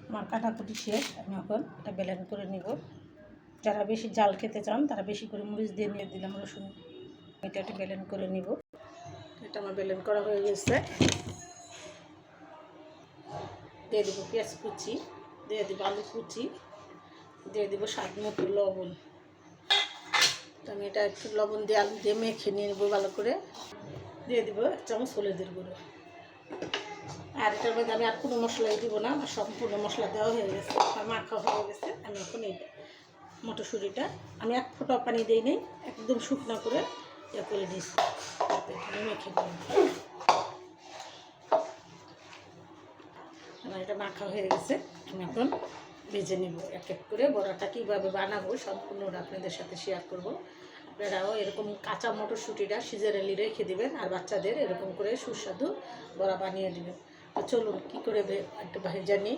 আমার কাটাকুটি শেষ। আমি এখন এটা ব্লেন্ড করে নিব। যারা বেশি জাল খেতে চান তারা বেশি করে মরিচ দিয়ে নিয়ে দিলাম রসুন। এটা একটু ব্লেন্ড করে নিব। এটা আমার ব্লেন্ড করা হয়ে গেছে। দিয়ে দেবো পেঁয়াজ কুচি, দিয়ে দেবো আলু কুচি, দিয়ে দেবো স্বাদ মতো লবণ। তো আমি এটা একটু লবণ দিয়ে আলু দিয়ে মেখে নিয়ে নেবো ভালো করে। দিয়ে দেবো 1 চামচ হলুদের গুঁড়ো। আর এটার মধ্যে আমি আর কোনো মশলাই দিব না, আমার সম্পূর্ণ মশলা দেওয়া হয়ে গেছে, আমার মাখা হয়ে গেছে। আমি এখন এই মটরশুঁটিটা আমি 1 ফোঁটা পানি দিই নেই, একদম শুকনো করে ইয়ে করে দিয়েছি, মেখে দিই। আমার এটা মাখা হয়ে গেছে। আমি এখন ভেজে নেব এক এক করে। বড়াটা কীভাবে বানাবো সম্পূর্ণটা আপনাদের সাথে শেয়ার করব। আপনারাও এরকম কাঁচা মটরশুঁটিটা সিজারেলি রেখে দেবেন, আর বাচ্চাদের এরকম করে সুস্বাদু বড়া বানিয়ে দেবেন। তো চলুন কী করে একটু ভেজে নিই।